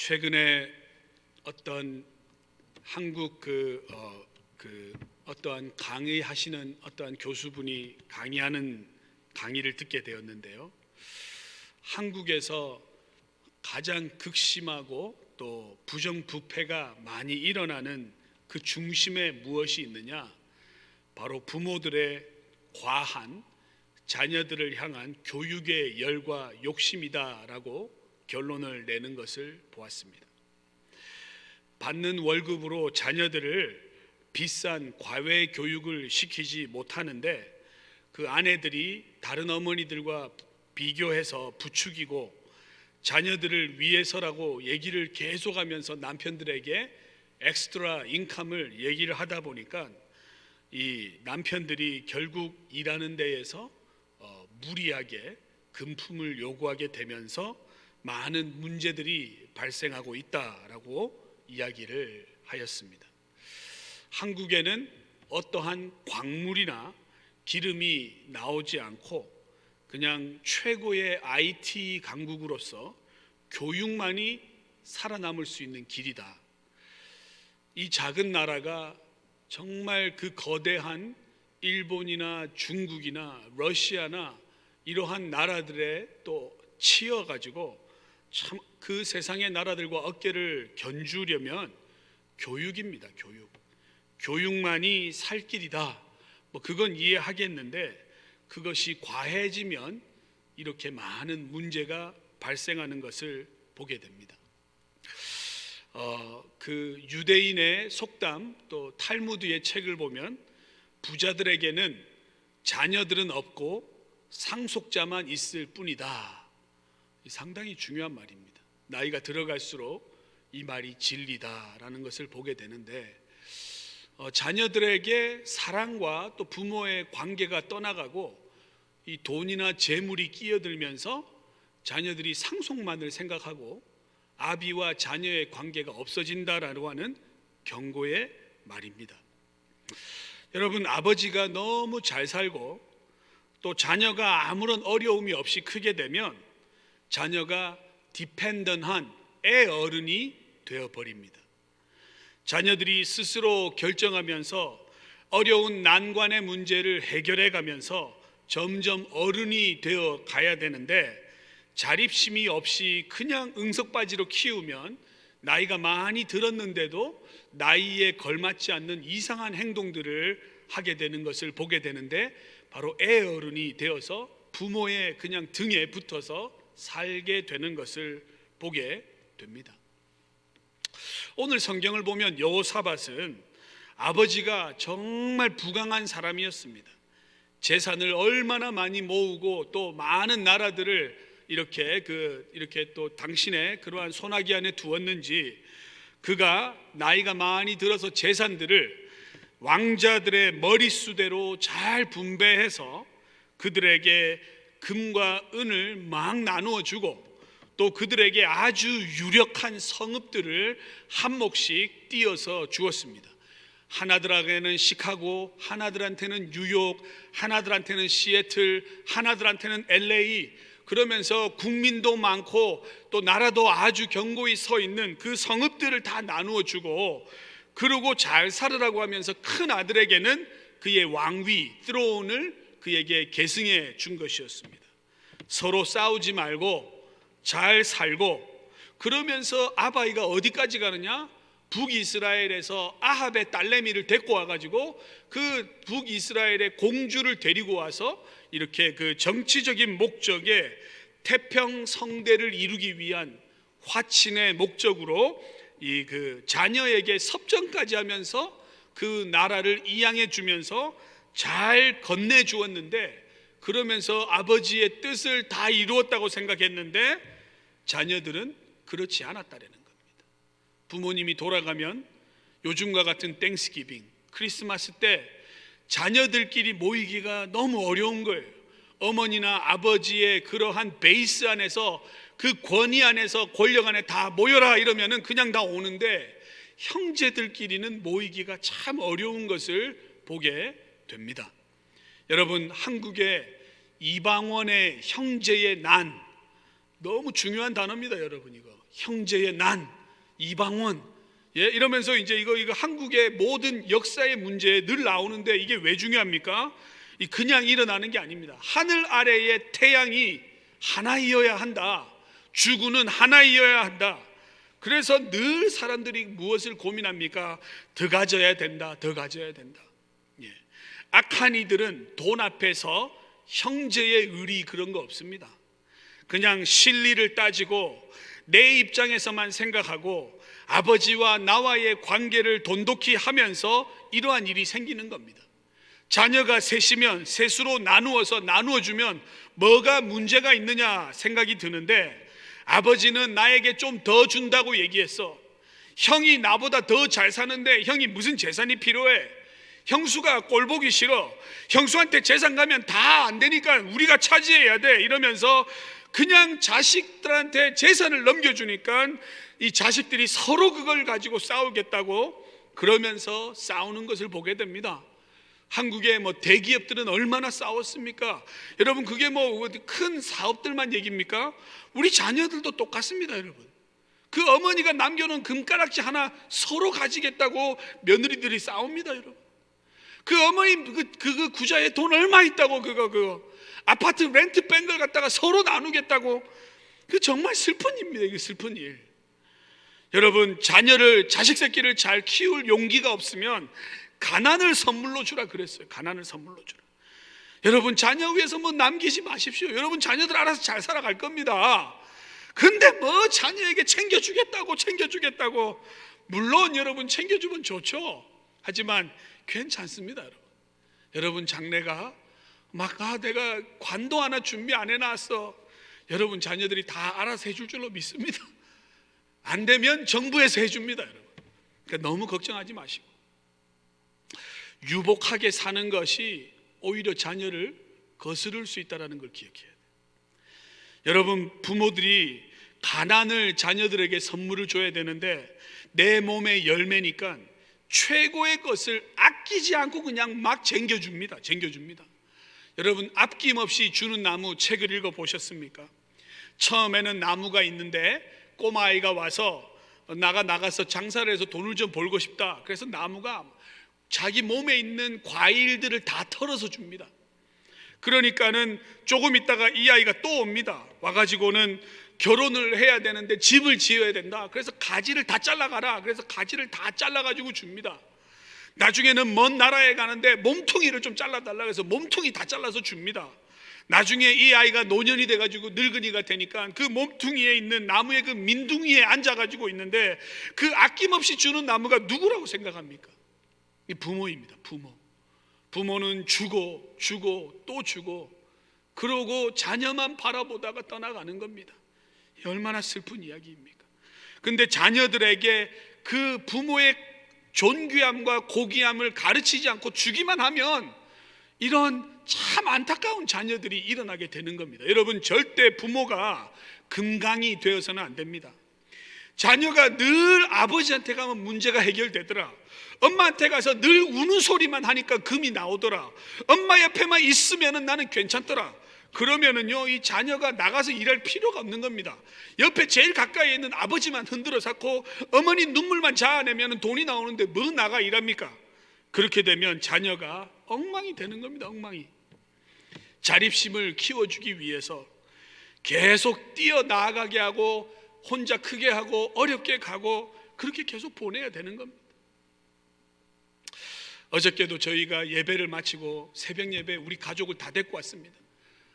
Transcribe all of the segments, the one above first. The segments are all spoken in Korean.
최근에 어떤 한국 어떠한 강의하시는 어떠한 교수분이 강의하는 강의를 듣게 되었는데요. 한국에서 가장 극심하고 또 부정부패가 많이 일어나는 그 중심에 무엇이 있느냐? 바로 부모들의 과한 자녀들을 향한 교육의 열과 욕심이다라고 결론을 내는 것을 보았습니다. 받는 월급으로 자녀들을 비싼 과외 교육을 시키지 못하는데 그 아내들이 다른 어머니들과 비교해서 부추기고 자녀들을 위해서라고 얘기를 계속하면서 남편들에게 엑스트라 인컴을 얘기를 하다 보니까 이 남편들이 결국 일하는 데에서 무리하게 금품을 요구하게 되면서 많은 문제들이 발생하고 있다라고 이야기를 하였습니다. 한국에는 어떠한 광물이나 기름이 나오지 않고 그냥 최고의 IT 강국으로서 교육만이 살아남을 수 있는 길이다. 이 작은 나라가 정말 그 거대한 일본이나 중국이나 러시아나 이러한 나라들에 또 치여가지고 참 그 세상의 나라들과 어깨를 견주려면 교육입니다. 교육만이 살 길이다. 그건 이해하겠는데 그것이 과해지면 이렇게 많은 문제가 발생하는 것을 보게 됩니다. 그 유대인의 속담 또 탈무드의 책을 보면 부자들에게는 자녀들은 없고 상속자만 있을 뿐이다. 상당히 중요한 말입니다. 나이가 들어갈수록 이 말이 진리다라는 것을 보게 되는데 자녀들에게 사랑과 또 부모의 관계가 떠나가고 이 돈이나 재물이 끼어들면서 자녀들이 상속만을 생각하고 아비와 자녀의 관계가 없어진다라고 하는 경고의 말입니다. 여러분, 아버지가 너무 잘 살고 또 자녀가 아무런 어려움이 없이 크게 되면 자녀가 디펜던한 애어른이 되어버립니다. 자녀들이 스스로 결정하면서 어려운 난관의 문제를 해결해 가면서 점점 어른이 되어 가야 되는데 자립심이 없이 그냥 응석바지로 키우면 나이가 많이 들었는데도 나이에 걸맞지 않는 이상한 행동들을 하게 되는 것을 보게 되는데 바로 애어른이 되어서 부모의 그냥 등에 붙어서 살게 되는 것을 보게 됩니다. 오늘 성경을 보면 여호사밧은 아버지가 정말 부강한 사람이었습니다. 재산을 얼마나 많이 모으고 또 많은 나라들을 이렇게 또 당신의 그러한 손아귀 안에 두었는지 그가 나이가 많이 들어서 재산들을 왕자들의 머릿수대로 잘 분배해서 그들에게 금과 은을 막 나누어 주고 또 그들에게 아주 유력한 성읍들을 한 몫씩 띄어서 주었습니다. 하나들에게는 시카고, 하나들한테는 뉴욕, 하나들한테는 시애틀, 하나들한테는 LA, 그러면서 국민도 많고 또 나라도 아주 견고히 서 있는 그 성읍들을 다 나누어 주고 그러고 잘 살으라고 하면서 큰 아들에게는 그의 왕위, 트론을 그에게 계승해 준 것이었습니다. 서로 싸우지 말고 잘 살고 그러면서 아바이가 어디까지 가느냐? 북이스라엘에서 아합의 딸내미를 데리고 와가지고 그 북이스라엘의 공주를 데리고 와서 이렇게 그 정치적인 목적에 태평성대를 이루기 위한 화친의 목적으로 이 그 자녀에게 섭정까지 하면서 그 나라를 이양해 주면서 잘 건네 주었는데 그러면서 아버지의 뜻을 다 이루었다고 생각했는데 자녀들은 그렇지 않았다라는 겁니다. 부모님이 돌아가면 요즘과 같은 땡스기빙, 크리스마스 때 자녀들끼리 모이기가 너무 어려운 거예요. 어머니나 아버지의 그러한 베이스 안에서 그 권위 안에서 권력 안에 다 모여라 이러면은 그냥 다 오는데 형제들끼리는 모이기가 참 어려운 것을 보게 됩니다. 여러분, 한국의 이방원의 형제의 난, 너무 중요한 단어입니다, 여러분. 이거 형제의 난, 이방원, 이러면서 이제 이거 한국의 모든 역사의 문제에 늘 나오는데, 이게 왜 중요합니까? 그냥 일어나는 게 아닙니다. 하늘 아래의 태양이 하나이어야 한다. 주구는 하나이어야 한다. 그래서 늘 사람들이 무엇을 고민합니까? 더 가져야 된다, 더 가져야 된다. 악한 이들은 돈 앞에서 형제의 의리 그런 거 없습니다. 그냥 실리를 따지고 내 입장에서만 생각하고 아버지와 나와의 관계를 돈독히 하면서 이러한 일이 생기는 겁니다. 자녀가 셋이면 셋으로 나누어주면 뭐가 문제가 있느냐 생각이 드는데, 아버지는 나에게 좀 더 준다고 얘기했어. 형이 나보다 더 잘 사는데 형이 무슨 재산이 필요해? 형수가 꼴 보기 싫어. 형수한테 재산 가면 다 안 되니까 우리가 차지해야 돼. 이러면서 그냥 자식들한테 재산을 넘겨주니까 이 자식들이 서로 그걸 가지고 싸우겠다고 그러면서 싸우는 것을 보게 됩니다. 한국의 대기업들은 얼마나 싸웠습니까? 여러분, 그게 큰 사업들만 얘기입니까? 우리 자녀들도 똑같습니다, 여러분. 그 어머니가 남겨놓은 금가락지 하나 서로 가지겠다고 며느리들이 싸웁니다, 여러분. 그 어머니 그 구자에 돈 얼마 있다고 그거 아파트 렌트 뺀 걸 갖다가 서로 나누겠다고. 그 정말 슬픈 일입니다. 이게 슬픈 일. 여러분, 자식 새끼를 잘 키울 용기가 없으면 가난을 선물로 주라 그랬어요. 가난을 선물로 주라. 여러분, 자녀 위해서 남기지 마십시오. 여러분, 자녀들 알아서 잘 살아갈 겁니다. 근데 자녀에게 챙겨주겠다고. 물론 여러분, 챙겨주면 좋죠. 하지만 괜찮습니다, 여러분. 여러분, 장래가 내가 관도 하나 준비 안 해놨어. 여러분, 자녀들이 다 알아서 해줄 줄로 믿습니다. 안 되면 정부에서 해줍니다, 여러분. 그러니까 너무 걱정하지 마시고, 유복하게 사는 것이 오히려 자녀를 거스를 수 있다는 걸 기억해야 돼요. 여러분, 부모들이 가난을 자녀들에게 선물을 줘야 되는데 내 몸의 열매니까 최고의 것을 아끼지 않고 그냥 막 쟁겨줍니다. 여러분, 아낌없이 주는 나무 책을 읽어보셨습니까? 처음에는 나무가 있는데 꼬마아이가 와서 나가서 장사를 해서 돈을 좀 벌고 싶다. 그래서 나무가 자기 몸에 있는 과일들을 다 털어서 줍니다. 그러니까는 조금 있다가 이 아이가 또 옵니다. 와가지고는 결혼을 해야 되는데 집을 지어야 된다. 그래서 가지를 다 잘라가라. 그래서 가지를 다 잘라가지고 줍니다. 나중에는 먼 나라에 가는데 몸통이를 좀 잘라달라 그래서 몸통이 다 잘라서 줍니다. 나중에 이 아이가 노년이 돼가지고 늙은이가 되니까 그 몸뚱이에 있는 나무의 그 민둥이에 앉아가지고 있는데, 그 아낌없이 주는 나무가 누구라고 생각합니까? 이 부모입니다. 부모는 주고 또 주고, 그러고 자녀만 바라보다가 떠나가는 겁니다. 얼마나 슬픈 이야기입니까? 근데 자녀들에게 그 부모의 존귀함과 고귀함을 가르치지 않고 주기만 하면 이런 참 안타까운 자녀들이 일어나게 되는 겁니다. 여러분, 절대 부모가 금강이 되어서는 안 됩니다. 자녀가 늘 아버지한테 가면 문제가 해결되더라. 엄마한테 가서 늘 우는 소리만 하니까 금이 나오더라. 엄마 옆에만 있으면 나는 괜찮더라. 그러면은요, 이 자녀가 나가서 일할 필요가 없는 겁니다. 옆에 제일 가까이 있는 아버지만 흔들어 쌓고 어머니 눈물만 자아내면 돈이 나오는데 뭐 나가 일합니까? 그렇게 되면 자녀가 엉망이 되는 겁니다. 엉망이. 자립심을 키워주기 위해서 계속 뛰어나가게 하고 혼자 크게 하고 어렵게 가고 그렇게 계속 보내야 되는 겁니다. 어저께도 저희가 예배를 마치고 새벽 예배 우리 가족을 다 데리고 왔습니다.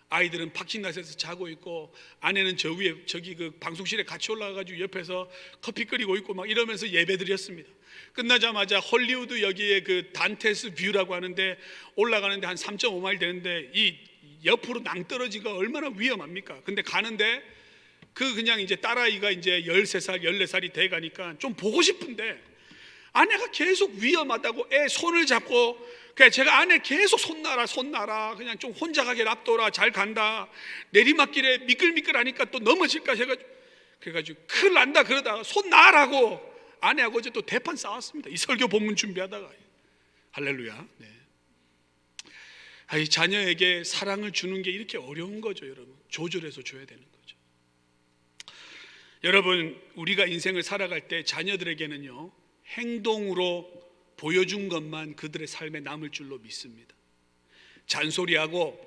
아이들은 박진낫에서 자고 있고 아내는 저 위에 저기 그 방송실에 같이 올라가가지고 옆에서 커피 끓이고 있고 막 이러면서 예배 드렸습니다. 끝나자마자 헐리우드 여기에 그 단테스 뷰라고 하는데 올라가는데 한 3.5마일 되는데 이 옆으로 낭떠러지가 얼마나 위험합니까? 근데 가는데 그냥 이제 딸아이가 이제 13살 14살이 돼 가니까 좀 보고 싶은데 아내가 계속 위험하다고 애 손을 잡고, 그러니까 제가 아내 계속 손 놔라 그냥 좀 혼자 가게 놔둬라, 잘 간다. 내리막길에 미끌미끌하니까 또 넘어질까 그래가지고 큰일 난다 그러다가 손 놔라고 아내하고 어제 또 대판 싸웠습니다. 이 설교 본문 준비하다가. 할렐루야. 네. 이 자녀에게 사랑을 주는 게 이렇게 어려운 거죠, 여러분. 조절해서 줘야 되는 거죠. 여러분, 우리가 인생을 살아갈 때 자녀들에게는요, 행동으로 보여준 것만 그들의 삶에 남을 줄로 믿습니다. 잔소리하고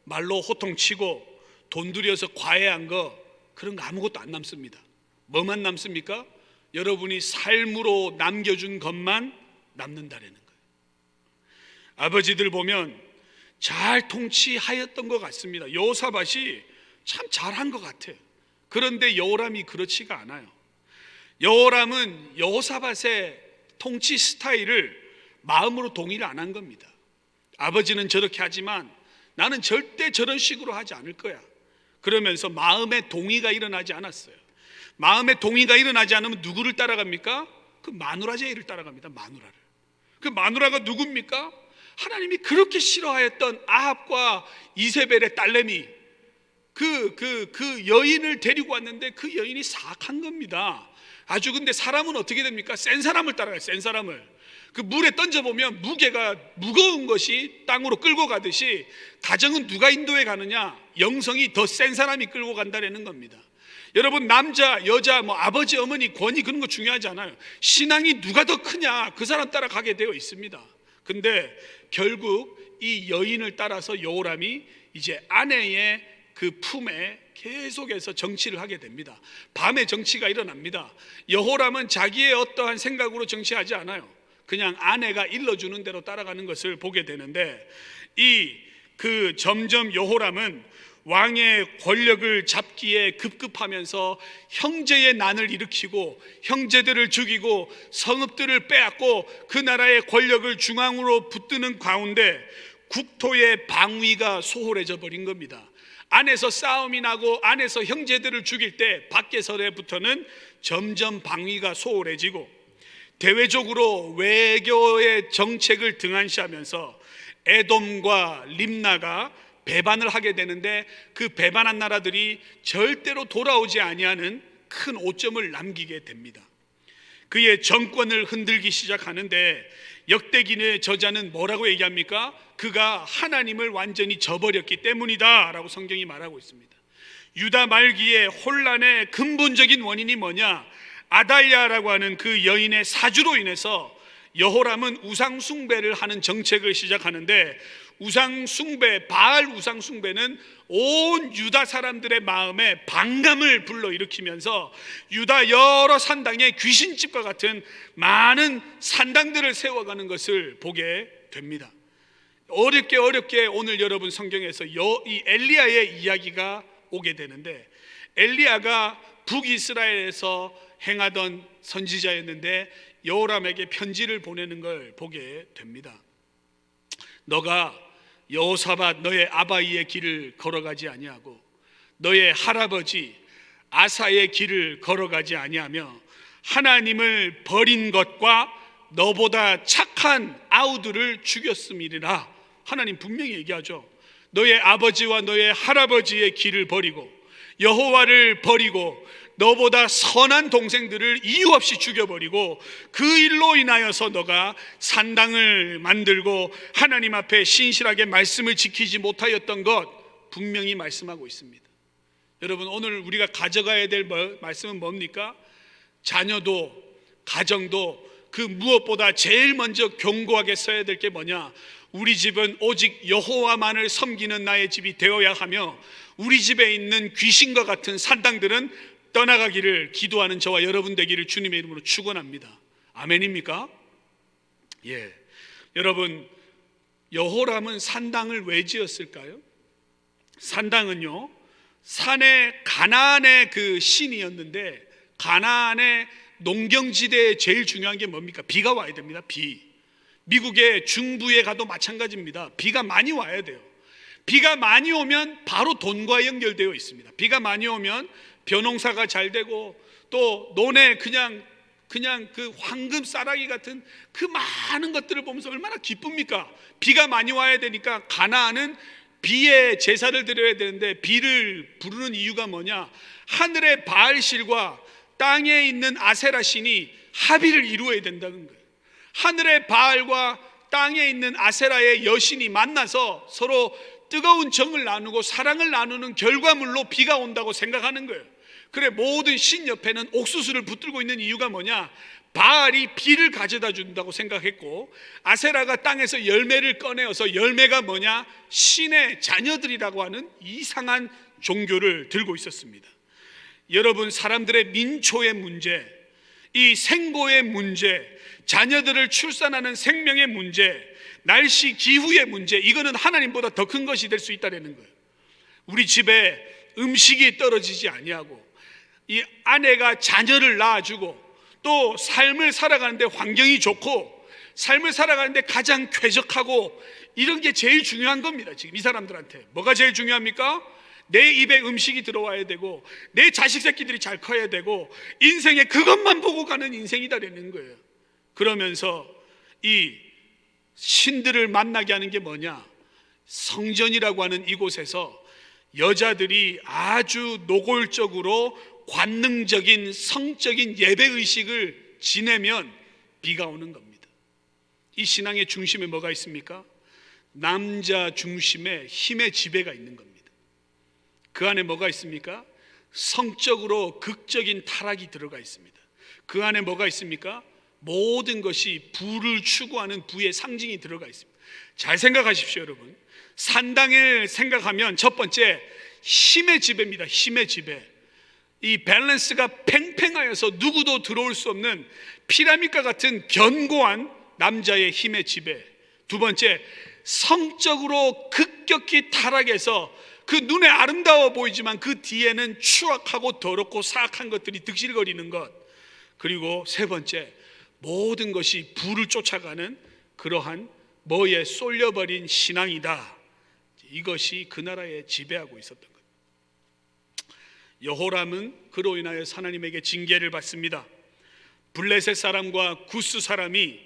말로 호통치고 돈 들여서 과외한 거, 그런 거 아무것도 안 남습니다. 뭐만 남습니까? 여러분이 삶으로 남겨준 것만 남는다라는 거예요. 아버지들 보면 잘 통치하였던 것 같습니다. 여호사밧이 참 잘한 것 같아요. 그런데 여호람이 그렇지가 않아요. 여호람은 여호사밧의 통치 스타일을 마음으로 동의를 안 한 겁니다. 아버지는 저렇게 하지만 나는 절대 저런 식으로 하지 않을 거야. 그러면서 마음의 동의가 일어나지 않았어요. 마음의 동의가 일어나지 않으면 누구를 따라갑니까? 그 마누라 제의를 따라갑니다. 마누라를. 그 마누라가 누굽니까? 하나님이 그렇게 싫어하였던 아합과 이세벨의 딸내미, 그 여인을 데리고 왔는데 그 여인이 사악한 겁니다. 아주. 근데 사람은 어떻게 됩니까? 센 사람을 따라가요. 센 사람을. 그 물에 던져보면 무게가 무거운 것이 땅으로 끌고 가듯이 가정은 누가 인도해 가느냐? 영성이 더 센 사람이 끌고 간다는 겁니다. 여러분, 남자, 여자, 아버지, 어머니 권위 그런 거 중요하지 않아요. 신앙이 누가 더 크냐, 그 사람 따라가게 되어 있습니다. 근데 결국 이 여인을 따라서 여호람이 이제 아내의 그 품에 계속해서 정치를 하게 됩니다. 밤에 정치가 일어납니다. 여호람은 자기의 어떠한 생각으로 정치하지 않아요. 그냥 아내가 일러주는 대로 따라가는 것을 보게 되는데, 점점 여호람은 왕의 권력을 잡기에 급급하면서 형제의 난을 일으키고 형제들을 죽이고 성읍들을 빼앗고 그 나라의 권력을 중앙으로 붙드는 가운데 국토의 방위가 소홀해져 버린 겁니다. 안에서 싸움이 나고 안에서 형제들을 죽일 때 밖에서부터는 점점 방위가 소홀해지고, 대외적으로 외교의 정책을 등한시하면서 에돔과 림나가 배반을 하게 되는데, 그 배반한 나라들이 절대로 돌아오지 아니하는 큰 오점을 남기게 됩니다. 그의 정권을 흔들기 시작하는데, 역대기의 저자는 뭐라고 얘기합니까? 그가 하나님을 완전히 저버렸기 때문이다 라고 성경이 말하고 있습니다. 유다 말기의 혼란의 근본적인 원인이 뭐냐? 아달랴라고 하는 그 여인의 사주로 인해서 여호람은 우상 숭배를 하는 정책을 시작하는데, 우상 숭배, 바알 우상 숭배는 온 유다 사람들의 마음에 반감을 불러일으키면서 유다 여러 산당에 귀신집과 같은 많은 산당들을 세워가는 것을 보게 됩니다. 어렵게 오늘 여러분 성경에서 이 엘리야의 이야기가 오게 되는데, 엘리야가 북이스라엘에서 행하던 선지자였는데 여호람에게 편지를 보내는 걸 보게 됩니다. 너가 여호사밧 너의 아바이의 길을 걸어가지 아니하고 너의 할아버지 아사의 길을 걸어가지 아니하며 하나님을 버린 것과 너보다 착한 아우들을 죽였음이니라. 하나님 분명히 얘기하죠. 너의 아버지와 너의 할아버지의 길을 버리고 여호와를 버리고 너보다 선한 동생들을 이유 없이 죽여버리고 그 일로 인하여서 너가 산당을 만들고 하나님 앞에 신실하게 말씀을 지키지 못하였던 것 분명히 말씀하고 있습니다. 여러분, 오늘 우리가 가져가야 될 말씀은 뭡니까? 자녀도 가정도 그 무엇보다 제일 먼저 견고하게 써야 될 게 뭐냐? 우리 집은 오직 여호와만을 섬기는 나의 집이 되어야 하며 우리 집에 있는 귀신과 같은 산당들은 떠나가기를 기도하는 저와 여러분 되기를 주님의 이름으로 축원합니다. 아멘입니까? 예. 여러분, 여호람은 산당을 왜 지었을까요? 산당은요, 산의 가나안의 그 신이었는데, 가나안의 농경지대에 제일 중요한 게 뭡니까? 비가 와야 됩니다. 비. 미국의 중부에 가도 마찬가지입니다. 비가 많이 와야 돼요. 비가 많이 오면 바로 돈과 연결되어 있습니다. 비가 많이 오면 벼농사가 잘 되고 또 논에 그냥 그 황금 쌀아기 같은 그 많은 것들을 보면서 얼마나 기쁩니까? 비가 많이 와야 되니까 가나안은 비에 제사를 드려야 되는데, 비를 부르는 이유가 뭐냐? 하늘의 바알신과 땅에 있는 아세라 신이 합의를 이루어야 된다는 거예요. 하늘의 바알과 땅에 있는 아세라의 여신이 만나서 서로 뜨거운 정을 나누고 사랑을 나누는 결과물로 비가 온다고 생각하는 거예요. 그래, 모든 신 옆에는 옥수수를 붙들고 있는 이유가 뭐냐? 바알이 비를 가져다 준다고 생각했고, 아세라가 땅에서 열매를 꺼내어서 열매가 뭐냐? 신의 자녀들이라고 하는 이상한 종교를 들고 있었습니다. 여러분, 사람들의 민초의 문제, 이 생고의 문제, 자녀들을 출산하는 생명의 문제, 날씨 기후의 문제, 이거는 하나님보다 더 큰 것이 될 수 있다는 거예요. 우리 집에 음식이 떨어지지 아니하고, 이 아내가 자녀를 낳아주고, 또 삶을 살아가는데 환경이 좋고, 삶을 살아가는데 가장 쾌적하고, 이런 게 제일 중요한 겁니다. 지금 이 사람들한테 뭐가 제일 중요합니까? 내 입에 음식이 들어와야 되고, 내 자식 새끼들이 잘 커야 되고, 인생에 그것만 보고 가는 인생이다라는 거예요. 그러면서 이 신들을 만나게 하는 게 뭐냐? 성전이라고 하는 이곳에서 여자들이 아주 노골적으로 관능적인 성적인 예배의식을 지내면 비가 오는 겁니다. 이 신앙의 중심에 뭐가 있습니까? 남자 중심의 힘의 지배가 있는 겁니다. 그 안에 뭐가 있습니까? 성적으로 극적인 타락이 들어가 있습니다. 그 안에 뭐가 있습니까? 모든 것이 부를 추구하는 부의 상징이 들어가 있습니다. 잘 생각하십시오, 여러분. 산당을 생각하면 첫 번째, 힘의 지배입니다. 힘의 지배. 이 밸런스가 팽팽하여서 누구도 들어올 수 없는 피라미드과 같은 견고한 남자의 힘의 지배. 두 번째, 성적으로 급격히 타락해서 그 눈에 아름다워 보이지만 그 뒤에는 추악하고 더럽고 사악한 것들이 득실거리는 것. 그리고 세 번째, 모든 것이 부를 쫓아가는 그러한 뭐에 쏠려버린 신앙이다. 이것이 그 나라에 지배하고 있었던 것. 여호람은 그로 인하여 하나님에게 징계를 받습니다. 블레셋 사람과 구스 사람이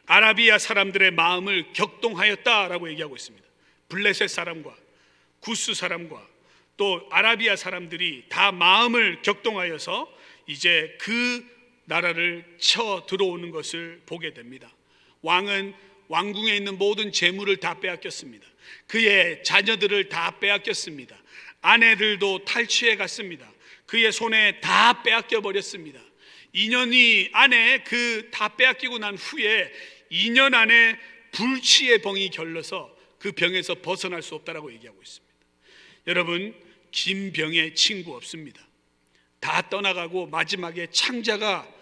아라비아 사람들의 마음을 격동하였다라고 얘기하고 있습니다. 블레셋 사람과 구스 사람과 또 아라비아 사람들이 다 마음을 격동하여서 이제 그 나라를 쳐 들어오는 것을 보게 됩니다. 왕은 왕궁에 있는 모든 재물을 다 빼앗겼습니다. 그의 자녀들을 다 빼앗겼습니다. 아내들도 탈취해 갔습니다. 그의 손에 다 빼앗겨 버렸습니다. 2년이 안에 그 다 빼앗기고 난 후에 2년 안에 불치의 병이 결러서 그 병에서 벗어날 수 없다라고 얘기하고 있습니다. 여러분, 긴 병에 친구 없습니다. 다 떠나가고 마지막에 창자가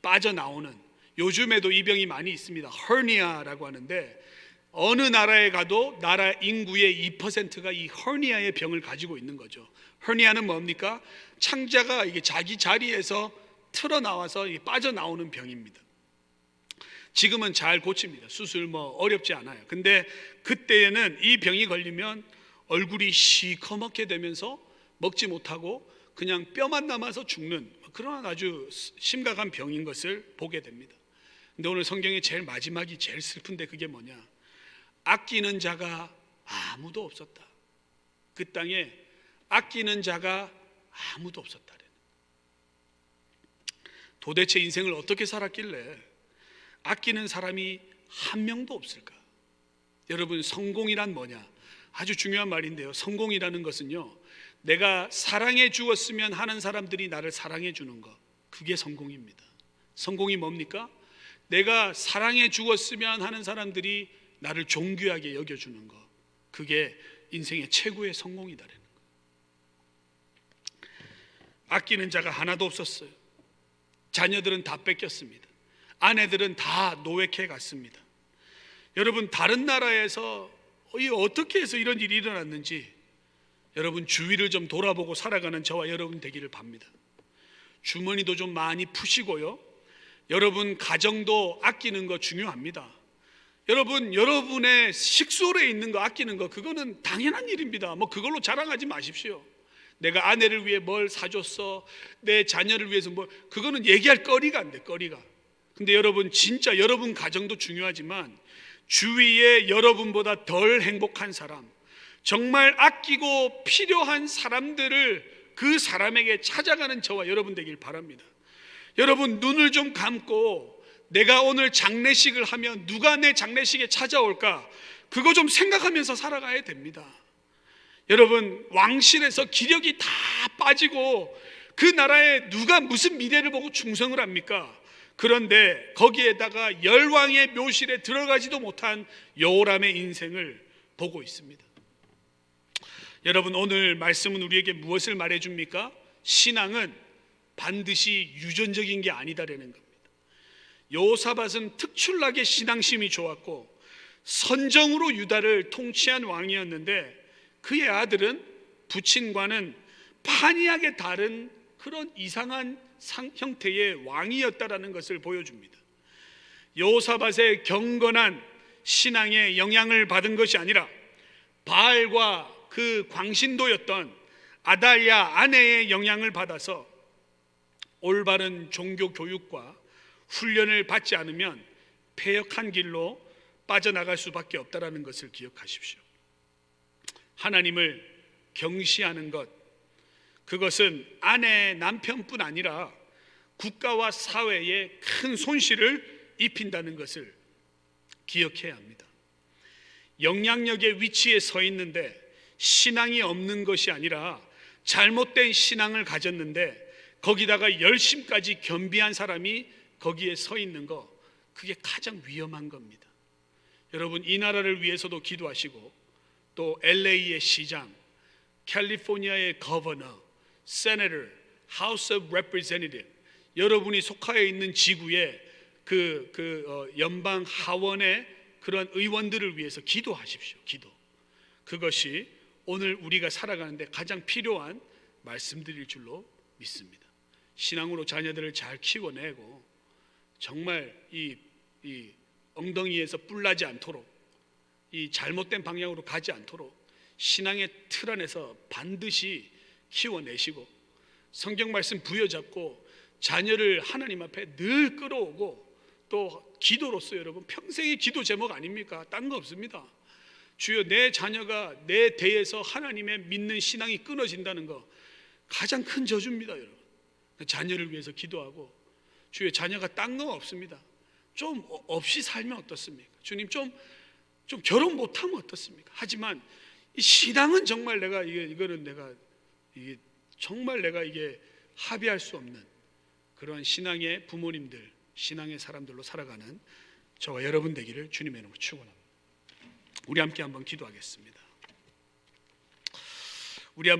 빠져나오는, 요즘에도 이 병이 많이 있습니다. 허니아라고 하는데, 어느 나라에 가도 나라 인구의 2%가 이 허니아의 병을 가지고 있는 거죠. 허니아는 뭡니까? 창자가 이게 자기 자리에서 틀어 나와서 빠져나오는 병입니다. 지금은 잘 고칩니다. 수술 어렵지 않아요. 근데 그때에는 이 병이 걸리면 얼굴이 시커멓게 되면서 먹지 못하고 그냥 뼈만 남아서 죽는 그런 아주 심각한 병인 것을 보게 됩니다. 근데 오늘 성경의 제일 마지막이 제일 슬픈데 그게 뭐냐? 아끼는 자가 아무도 없었다. 그 땅에 아끼는 자가 아무도 없었다. 도대체 인생을 어떻게 살았길래 아끼는 사람이 한 명도 없을까? 여러분, 성공이란 뭐냐? 아주 중요한 말인데요. 성공이라는 것은요, 내가 사랑해 주었으면 하는 사람들이 나를 사랑해 주는 것, 그게 성공입니다. 성공이 뭡니까? 내가 사랑해 주었으면 하는 사람들이 나를 존귀하게 여겨주는 것, 그게 인생의 최고의 성공이다라는 것. 아끼는 자가 하나도 없었어요. 자녀들은 다 뺏겼습니다. 아내들은 다 노획해 갔습니다. 여러분, 다른 나라에서 어떻게 해서 이런 일이 일어났는지 여러분 주위를 좀 돌아보고 살아가는 저와 여러분 되기를 빕니다. 주머니도 좀 많이 푸시고요, 여러분 가정도 아끼는 거 중요합니다. 여러분, 여러분의 식소리에 있는 거 아끼는 거, 그거는 당연한 일입니다. 그걸로 자랑하지 마십시오. 내가 아내를 위해 뭘 사줬어, 내 자녀를 위해서 그거는 얘기할 거리가 안 돼, 거리가. 근데 여러분, 진짜 여러분 가정도 중요하지만 주위에 여러분보다 덜 행복한 사람, 정말 아끼고 필요한 사람들을 그 사람에게 찾아가는 저와 여러분 되길 바랍니다. 여러분, 눈을 좀 감고 내가 오늘 장례식을 하면 누가 내 장례식에 찾아올까, 그거 좀 생각하면서 살아가야 됩니다. 여러분, 왕실에서 기력이 다 빠지고 그 나라에 누가 무슨 미래를 보고 충성을 합니까? 그런데 거기에다가 열왕의 묘실에 들어가지도 못한 요람의 인생을 보고 있습니다. 여러분, 오늘 말씀은 우리에게 무엇을 말해줍니까? 신앙은 반드시 유전적인 게 아니다라는 겁니다. 여호사밧은 특출나게 신앙심이 좋았고 선정으로 유다를 통치한 왕이었는데 그의 아들은 부친과는 판이하게 다른 그런 이상한 형태의 왕이었다라는 것을 보여줍니다. 여호사밧의 경건한 신앙에 영향을 받은 것이 아니라 바알과 그 광신도였던 아달랴 아내의 영향을 받아서 올바른 종교 교육과 훈련을 받지 않으면 패역한 길로 빠져나갈 수밖에 없다라는 것을 기억하십시오. 하나님을 경시하는 것, 그것은 아내, 남편뿐 아니라 국가와 사회에 큰 손실을 입힌다는 것을 기억해야 합니다. 영향력의 위치에 서 있는데 신앙이 없는 것이 아니라 잘못된 신앙을 가졌는데 거기다가 열심까지 겸비한 사람이 거기에 서 있는 거, 그게 가장 위험한 겁니다. 여러분, 이 나라를 위해서도 기도하시고 또 LA의 시장, 캘리포니아의 거버너, 세네터, 하우스 오브 레프레젠티티브, 여러분이 속하여 있는 지구의 연방 하원의 그런 의원들을 위해서 기도하십시오. 기도. 그것이 오늘 우리가 살아가는데 가장 필요한 말씀드릴 줄로 믿습니다. 신앙으로 자녀들을 잘 키워내고 정말 이 엉덩이에서 뿔나지 않도록, 이 잘못된 방향으로 가지 않도록 신앙의 틀 안에서 반드시 키워내시고 성경 말씀 부여잡고 자녀를 하나님 앞에 늘 끌어오고 또 기도로서 여러분 평생의 기도 제목 아닙니까? 딴 거 없습니다. 주여, 내 자녀가 내 대에서 하나님의 믿는 신앙이 끊어진다는 거 가장 큰 저주입니다. 여러분, 자녀를 위해서 기도하고 주여, 자녀가 딴 거 없습니다. 좀 없이 살면 어떻습니까? 주님, 좀 결혼 못하면 어떻습니까? 하지만 이 신앙은 정말 내가 이게 정말 내가 이게 합의할 수 없는 그런 신앙의 부모님들, 신앙의 사람들로 살아가는 저와 여러분 되기를 주님의 이름으로 축원합니다. 우리 함께 한번 기도하겠습니다.